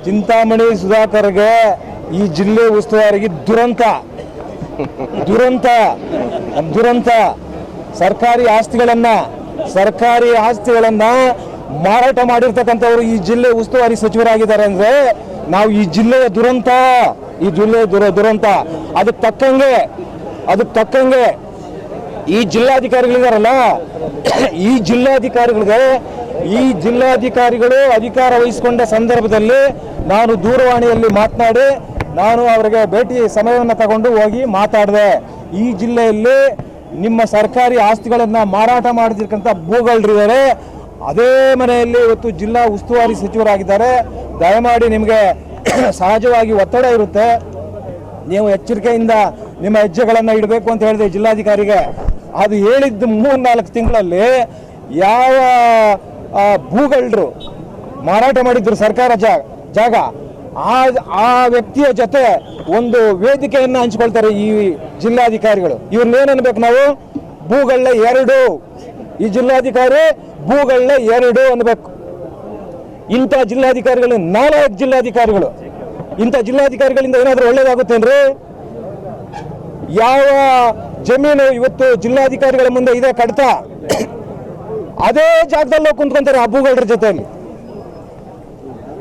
ಚಿಂತಾಮಣಿ ಸುಧಾಕರ್ಗೆ ಈ ಜಿಲ್ಲೆ ಉಸ್ತುವಾರಿಗೆ ದುರಂತ ಸರ್ಕಾರಿ ಆಸ್ತಿಗಳನ್ನ ಮಾರಾಟ ಮಾಡಿರ್ತಕ್ಕಂಥವ್ರು ಈ ಜಿಲ್ಲೆ ಉಸ್ತುವಾರಿ ಸಚಿವರಾಗಿದ್ದಾರೆ ಅಂದ್ರೆ ನಾವು ಈ ಜಿಲ್ಲೆಯ ದುರಂತ ಅದಕ್ಕೆ ತಕ್ಕಂಗೆ ಈ ಜಿಲ್ಲಾಧಿಕಾರಿಗಳಿದಾರಲ್ಲ ಈ ಜಿಲ್ಲಾಧಿಕಾರಿಗಳು ಅಧಿಕಾರ ವಹಿಸಿಕೊಂಡ ಸಂದರ್ಭದಲ್ಲಿ ನಾನು ದೂರವಾಣಿಯಲ್ಲಿ ಮಾತನಾಡಿ ನಾನು ಅವರಿಗೆ ಭೇಟಿ ಸಮಯವನ್ನು ತಗೊಂಡು ಹೋಗಿ ಮಾತಾಡಿದೆ. ಈ ಜಿಲ್ಲೆಯಲ್ಲಿ ನಿಮ್ಮ ಸರ್ಕಾರಿ ಆಸ್ತಿಗಳನ್ನು ಮಾರಾಟ ಮಾಡಿರ್ತಕ್ಕಂಥ ಭೂಗಳಿದ್ದಾರೆ, ಅದೇ ಮನೆಯಲ್ಲಿ ಇವತ್ತು ಜಿಲ್ಲಾ ಉಸ್ತುವಾರಿ ಸಚಿವರಾಗಿದ್ದಾರೆ. ದಯಮಾಡಿ ನಿಮಗೆ ಸಹಜವಾಗಿ ಒತ್ತಡ ಇರುತ್ತೆ, ನೀವು ಎಚ್ಚರಿಕೆಯಿಂದ ನಿಮ್ಮ ಹೆಜ್ಜೆಗಳನ್ನು ಇಡಬೇಕು ಅಂತ ಹೇಳಿದೆ ಜಿಲ್ಲಾಧಿಕಾರಿಗೆ. ಅದು ಹೇಳಿದ್ದು 3-4 ತಿಂಗಳಲ್ಲಿ ಯಾವ ಭೂಗಳರು ಮಾರಾಟ ಮಾಡಿದ್ರು ಸರ್ಕಾರ ಜಾಗ ಆ ವ್ಯಕ್ತಿಯ ಜೊತೆ ಒಂದು ವೇದಿಕೆಯನ್ನು ಹಂಚಿಕೊಳ್ತಾರೆ ಈ ಜಿಲ್ಲಾಧಿಕಾರಿಗಳು. ಇವ್ರನ್ನೇನು ಅನ್ಬೇಕು ನಾವು? ಭೂಗಳ 2, ಈ ಜಿಲ್ಲಾಧಿಕಾರಿ ಭೂಗಳ 2 ಅನ್ಬೇಕು. ಇಂಥ ಜಿಲ್ಲಾಧಿಕಾರಿಗಳು 4 ಜಿಲ್ಲಾಧಿಕಾರಿಗಳು. ಇಂಥ ಜಿಲ್ಲಾಧಿಕಾರಿಗಳಿಂದ ಏನಾದರೂ ಒಳ್ಳೇದಾಗುತ್ತೇನ್ರಿ? ಯಾವ ಜಮೀನು ಇವತ್ತು ಜಿಲ್ಲಾಧಿಕಾರಿಗಳ ಮುಂದೆ ಇದೆ ಕಡ್ತ, ಅದೇ ಜಾಗದಲ್ಲಿ ಕುಂತ್ಕೊಂತಾರೆ ಆ ಭೂಗಳ ಜೊತೆಯಲ್ಲಿ.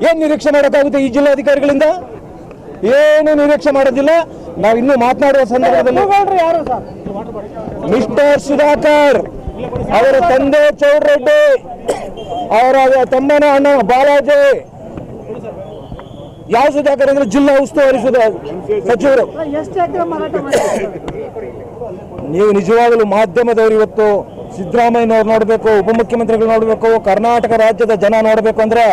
ಏನ್ ನಿರೀಕ್ಷೆ ಮಾಡೋಕ್ಕಾಗುತ್ತೆ ಈ ಜಿಲ್ಲಾಧಿಕಾರಿಗಳಿಂದ? ಏನು ನಿರೀಕ್ಷೆ ಮಾಡೋದಿಲ್ಲ. ನಾವು ಇನ್ನೂ ಮಾತನಾಡುವ ಸಂದರ್ಭದಲ್ಲಿ ಮಿಸ್ಟರ್ ಸುಧಾಕರ್, ಅವರ ತಂದೆ ಚೌಡ್ರೆಡ್ಡಿ, ಅವರ ತಮ್ಮನ ಅಣ್ಣ ಬಾಲಾಜಿ, ಯಾವ ಸುಧಾಕರ್ ಅಂದ್ರೆ ಜಿಲ್ಲಾ ಉಸ್ತುವಾರಿ ಸಚಿವರು. ನೀವು ನಿಜವಾಗಲೂ ಮಾಧ್ಯಮದವರು ಇವತ್ತು ಸಿದ್ದರಾಮಯ್ಯನವ್ರು ನೋಡಬೇಕು, ಉಪಮುಖ್ಯಮಂತ್ರಿಗಳು ನೋಡಬೇಕು, ಕರ್ನಾಟಕ ರಾಜ್ಯದ ಜನ ನೋಡಬೇಕು ಅಂದ್ರೆ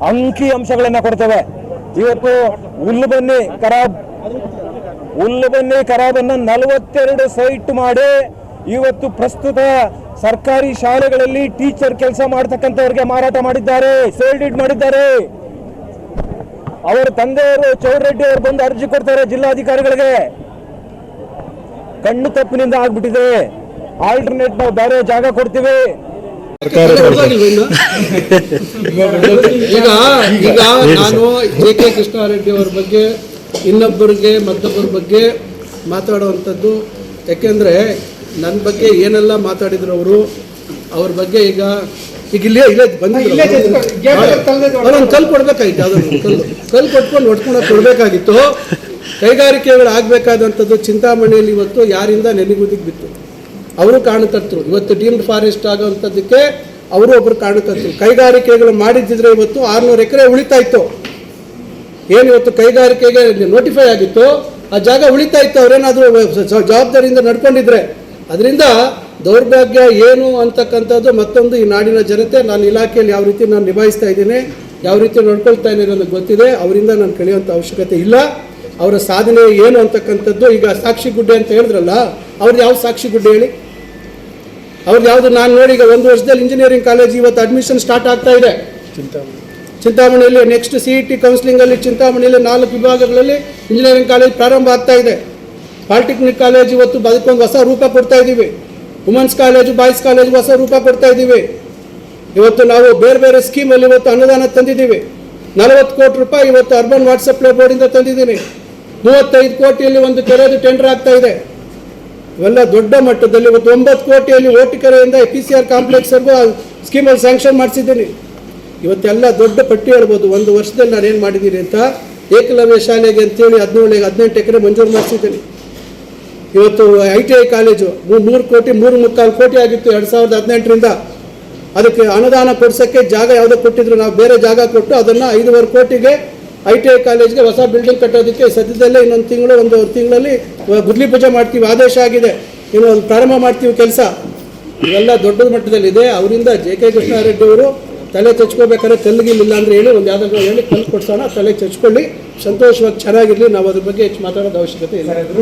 ಅಂಕಿ ಅಂಶಗಳನ್ನ ಕೊಡ್ತೇವೆ. ಇವತ್ತು ಹುಲ್ಲುಬನ್ನಿ ಖರಾಬನ್ನ 42 ಸೈಟ್ ಮಾಡಿ ಇವತ್ತು ಪ್ರಸ್ತುತ ಸರ್ಕಾರಿ ಶಾಲೆಗಳಲ್ಲಿ ಟೀಚರ್ ಕೆಲಸ ಮಾಡತಕ್ಕಂಥವ್ರಿಗೆ ಮಾರಾಟ ಮಾಡಿದ್ದಾರೆ, ಸೇಲ್ ಡೀಡ್ ಮಾಡಿದ್ದಾರೆ. ಅವರ ತಂದೆಯವರು ಚೌಡ್ರೆಡ್ಡಿ ಅವರು ಬಂದು ಅರ್ಜಿ ಕೊಡ್ತಾರೆ ಜಿಲ್ಲಾಧಿಕಾರಿಗಳಿಗೆ. ಕಣ್ಣು ತಪ್ಪಿನಿಂದ ಆಗ್ಬಿಟ್ಟಿದೆ. ಆಲ್ಟರ್ನೇಟ್ ನಾವು ಬೇರೆ ಜಾಗ ಕೊಡ್ತೀವಿ. ಈಗ ನಾನು JK ಕೃಷ್ಣಾರೆಡ್ಡಿ ಅವರ ಬಗ್ಗೆ ಮತ್ತೊಬ್ಬರ ಬಗ್ಗೆ ಮಾತಾಡುವಂಥದ್ದು, ಯಾಕೆಂದ್ರೆ ನನ್ನ ಬಗ್ಗೆ ಏನೆಲ್ಲ ಮಾತಾಡಿದ್ರು ಅವ್ರ ಬಗ್ಗೆ ಈಗ ಇಲ್ಲೇ ಬಂದಿದ್ರು. ಒಂದು ಕಲ್ಲು ಕೊಡ್ಬೇಕಾಗಿತ್ತು, ಅದನ್ನು ಕಲ್ಲು ಕೊಟ್ಕೊಂಡು ಕೊಡ್ಬೇಕಾಗಿತ್ತು. ಕೈಗಾರಿಕೆಗಳು ಆಗಬೇಕಾದಂಥದ್ದು ಚಿಂತಾಮಣಿಯಲ್ಲಿ ಇವತ್ತು ಯಾರಿಂದ ನೆನೆಗುದಿಗೆ ಬಿತ್ತು? ಅವರು ಕಾರಣಕರ್ತರು. ಇವತ್ತು ಡೀಮ್ಡ್ ಫಾರೆಸ್ಟ್ ಆಗುವಂಥದ್ದಕ್ಕೆ ಅವರು ಒಬ್ಬರು ಕಾರಣಕರ್ತರು. ಕೈಗಾರಿಕೆಗಳು ಮಾಡಿದ್ದಿದ್ರೆ ಇವತ್ತು 600 ಎಕರೆ ಉಳಿತಾ ಇತ್ತು. ಏನು ಇವತ್ತು ಕೈಗಾರಿಕೆಗೆ ನೋಟಿಫೈ ಆಗಿತ್ತು ಆ ಜಾಗ ಉಳಿತಾ ಇತ್ತು, ಅವರೇನಾದರೂ ಜವಾಬ್ದಾರಿಯಿಂದ ನಡ್ಕೊಂಡಿದ್ರೆ. ಅದರಿಂದ ದೌರ್ಭಾಗ್ಯ ಏನು ಅಂತಕ್ಕಂಥದ್ದು ಮತ್ತೊಂದು ಈ ನಾಡಿನ ಜನತೆ, ನಾನು ಇಲಾಖೆಯಲ್ಲಿ ಯಾವ ರೀತಿ ನಾನು ನಿಭಾಯಿಸ್ತಾ ಇದ್ದೀನಿ, ಯಾವ ರೀತಿ ನಡ್ಕೊಳ್ತಾ ಇದ್ದೀನಿ ಅನ್ನೋದು ಗೊತ್ತಿದೆ. ಅವರಿಂದ ನಾನು ಕಳೆಯುವಂಥ ಅವಶ್ಯಕತೆ ಇಲ್ಲ. ಅವರ ಸಾಧನೆ ಏನು ಅಂತಕ್ಕಂಥದ್ದು ಈಗ ಸಾಕ್ಷಿ ಗುಡ್ಡೆ ಅಂತ ಹೇಳಿದ್ರಲ್ಲ, ಅವ್ರದ್ದು ಯಾವ ಸಾಕ್ಷಿ ಗುಡ್ಡೆ ಹೇಳಿ? ಅವ್ರದ್ದು ಯಾವುದು? ನಾನು ನೋಡಿ ಈಗ 1 ವರ್ಷದಲ್ಲಿ ಇಂಜಿನಿಯರಿಂಗ್ ಕಾಲೇಜ್ ಇವತ್ತು ಅಡ್ಮಿಷನ್ ಸ್ಟಾರ್ಟ್ ಆಗ್ತಾ ಇದೆ ಚಿಂತಾಮಣಿಯಲ್ಲಿ. ನೆಕ್ಸ್ಟ್ CET ಕೌನ್ಸಿಲಿಂಗಲ್ಲಿ ಚಿಂತಾಮಣಿಯಲ್ಲಿ 4 ವಿಭಾಗಗಳಲ್ಲಿ ಇಂಜಿನಿಯರಿಂಗ್ ಕಾಲೇಜ್ ಪ್ರಾರಂಭ ಆಗ್ತಾ ಇದೆ. ಪಾಲಿಟೆಕ್ನಿಕ್ ಕಾಲೇಜ್ ಇವತ್ತು ಅದಕ್ಕೊಂದು ಹೊಸ ರೂಪ ಕೊಡ್ತಾ ಇದ್ದೀವಿ. ವುಮೆನ್ಸ್ ಕಾಲೇಜು, ಬಾಯ್ಸ್ ಕಾಲೇಜ್ ಹೊಸ ರೂಪ ಕೊಡ್ತಾ ಇದ್ದೀವಿ. ಇವತ್ತು ನಾವು ಬೇರೆ ಬೇರೆ ಸ್ಕೀಮಲ್ಲಿ ಇವತ್ತು ಅನುದಾನ ತಂದಿದ್ದೀವಿ. 40 ಕೋಟಿ ರೂಪಾಯಿ ಇವತ್ತು ಅರ್ಬನ್ ವಾಟರ್ ಸಪ್ಲೈ ಬೋರ್ಡಿಂದ ತಂದಿದ್ದೀನಿ. 35 ಕೋಟಿಯಲ್ಲಿ ಒಂದು ಕೆರೆದು ಟೆಂಡರ್ ಆಗ್ತಾ ಇದೆ. ಇವೆಲ್ಲ ದೊಡ್ಡ ಮಟ್ಟದಲ್ಲಿ. ಇವತ್ತು 9 ಕೋಟಿಯಲ್ಲಿ ಓಟಿಕೆರೆಯಿಂದ PCR ಕಾಂಪ್ಲೆಕ್ಸ್ವರೆಗೂ ಸ್ಕೀಮಲ್ಲಿ ಸ್ಯಾಂಕ್ಷನ್ ಮಾಡಿಸಿದ್ದೀನಿ. ಇವತ್ತೆಲ್ಲ ದೊಡ್ಡ ಪಟ್ಟಿ ಹೇಳ್ಬೋದು. 1 ವರ್ಷದಲ್ಲಿ ನಾನು ಏನು ಮಾಡಿದ್ದೀನಿ ಅಂತ. ಏಕಲವ್ಯ ಶಾಲೆಗೆ ಅಂತೇಳಿ 18 ಎಕರೆ ಮಂಜೂರು ಮಾಡಿಸಿದ್ದೀನಿ. ಇವತ್ತು ITI ಕಾಲೇಜು 3.75 ಕೋಟಿ ಆಗಿತ್ತು 2018ರಿಂದ. ಅದಕ್ಕೆ ಅನುದಾನ ಕೊಡ್ಸೋಕ್ಕೆ ಜಾಗ ಯಾವುದೋ ಕೊಟ್ಟಿದ್ರು, ನಾವು ಬೇರೆ ಜಾಗ ಕೊಟ್ಟು ಅದನ್ನು 5.5 ಕೋಟಿಗೆ ITI ಕಾಲೇಜ್ಗೆ ಹೊಸ ಬಿಲ್ಡಿಂಗ್ ಕಟ್ಟೋದಕ್ಕೆ ಸದ್ಯದಲ್ಲೇ ಇನ್ನೊಂದು ತಿಂಗಳಲ್ಲಿ ಗುದ್ಲಿ ಪೂಜೆ ಮಾಡ್ತೀವಿ, ಆದೇಶ ಆಗಿದೆ. ಇನ್ನು ಪ್ರಾರಂಭ ಮಾಡ್ತೀವಿ ಕೆಲಸ. ಇವೆಲ್ಲ ದೊಡ್ಡ ಮಟ್ಟದಲ್ಲಿದೆ. ಅವರಿಂದ JK ಕೃಷ್ಣಾರೆಡ್ಡಿ ಅವರು ತಲೆ ಚಚ್ಕೋಬೇಕಾದ್ರೆ ಕಲ್ಲಿಗಿಲ್ಲ ಅಂದರೆ ಹೇಳಿ ಒಂದು ಯಾವುದಾದ್ರು ಹೇಳಿ ಕಲ್ಲು ಕೊಡ್ಸೋಣ, ತಲೆ ಚಚ್ಕೊಳ್ಳಿ, ಸಂತೋಷವಾಗಿ ಚೆನ್ನಾಗಿರಲಿ. ನಾವು ಅದ್ರ ಬಗ್ಗೆ ಹೆಚ್ಚು ಮಾತಾಡೋದು ಅವಶ್ಯಕತೆ ಇಲ್ಲ.